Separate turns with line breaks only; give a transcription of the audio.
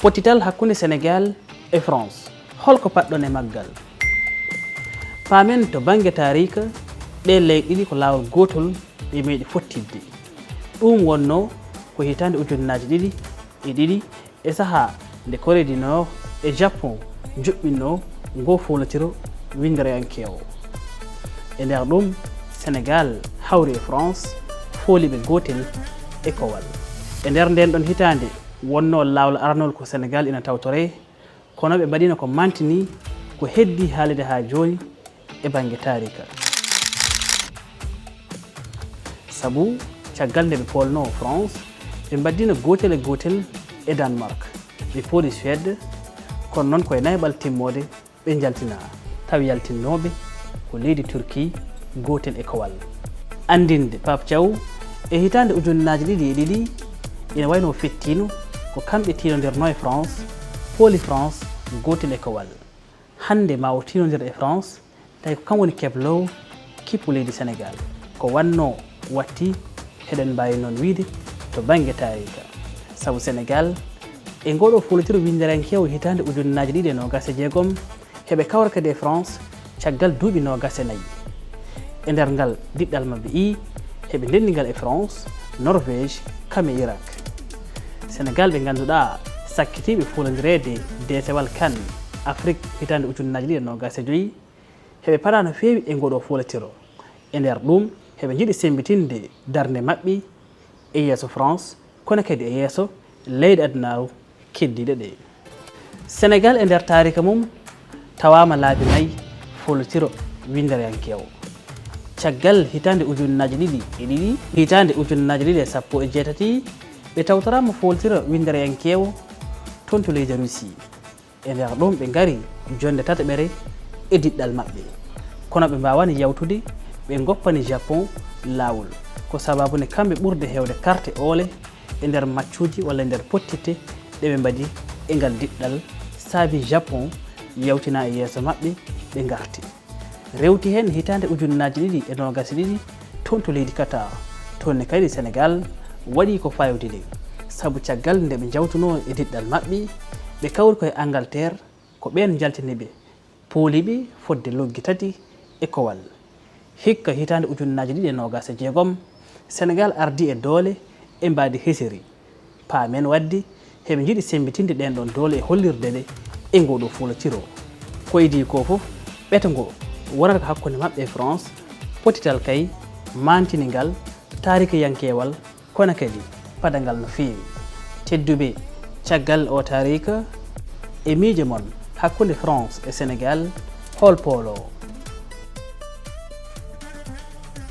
pottital hakkunde Sénégal e France holko padɗon e maggal. Paamen to bange tarika ɗe leyɗe ɗiɗi ko laawol gotol ɓe meeɗi fottidde. ɗum wonno ko hitande ujunnaje ɗiɗi e saha nde Corée du Nord e Japon juɓɓinno ngo folotiro windereyankewo. E nder ɗum Sénégal hawri e France fooliɓe gotel e kowal. E nder nden ɗon hitande wonno laawol aranol ko Sénégal ina tawtore, kono ɓe mbaɗino ko mantini ko heddi haalide ha joni e bange tarika. Sabu caggal nde ɓe polno France ɓe mbaddino gotel e gotel e Danemark, ɓe pooli Suède, kono noon koye naybal timmode ɓe jaltina taw yaltinnoɓe ko leydi Turquie gotel e kowal. Andinde Pape Thiaw e hitande ujunnaje ɗiɗi ina wayno fettino ko kamɓe tinodirno e France pooli France gotel e kowal. Hande ma o tinodir e France tawi ko kam woni keblowo kippu leydi Sénégal, ko wanno watti heɗen mbawi noon wiide to bange tarika. Sabu Sénégal e ngoɗo folotiro winderankewo hitande ujunnaje ɗiɗi e nogas e jeegom heɓe kawra kadi e France caggal duuɓi nogas e nayyi. E nder ngal diɗɗal mabɓe heɓe ndendigal e France, Norvège, kam e Irak. Sénégal ɓe ganduɗa sakkitiɓe folodirede desewal CAN Afrique hitande ujunnaje ɗiɗi e nogas e joyyi heɓe paɗa no feewi e ngoɗo folotiro. E nder ɗum heɓe jiiɗi sembitinde darde maɓɓe e yeeso France kono kadi e yeeso leyɗe adunaru keddiɗe ɗe. Sénégal e nder tarika mum tawama laabi 4 folotiro windereyankewo. Caggal hitande ujunnaje ɗiɗi hitande ujunnaje ɗiɗi e 18 ɓe tawtorama folotiro windereyankewo toon to leydi Russie. E nder ɗum ɓe gari jonde tataɓere e diɗɗal maɓɓe, kono ɓe mbawani yawtude ɓe goppani Japon laawol ko sababune kamɓe ɓurde hewde carte oole e nder maccuji walla e nder pottitte ɗe ɓe mbaɗi e ngal diɗɗal saabi Japon yawtina e yeeso maɓɓe ɓe garti. Rewti hen hitande ujunnaje ɗiɗi e nogas ɗiɗi toon to leydi Qatar, toonne kadi Sénégal waɗi ko fayodide sabu caggal nde ɓe jawtuno e diɗɗal maɓɓe ɓe kawri koye Angleterre ko ɓen jaltiniɓe pooliɓe fodde loggi 3 e kowal. Hikka hitande ujunnaje ɗiɗi e nogas e jeegom Sénégal ardi e doole e mbadi hesiri. Paamen wadde heɓe jiiɗi sembitinde ɗen ɗon doole e hollirde ɗe e ngoɗo folotiro. Ko idi ko fof ɓeto ngo wonata ko hakkunde maɓɓe e France, pottital kay mantinigal tarika yankewal kono kadi padangal no feewi. Tedduɓe caggal o tarika e miijo mon hakkunde France e Sénégal hol polo.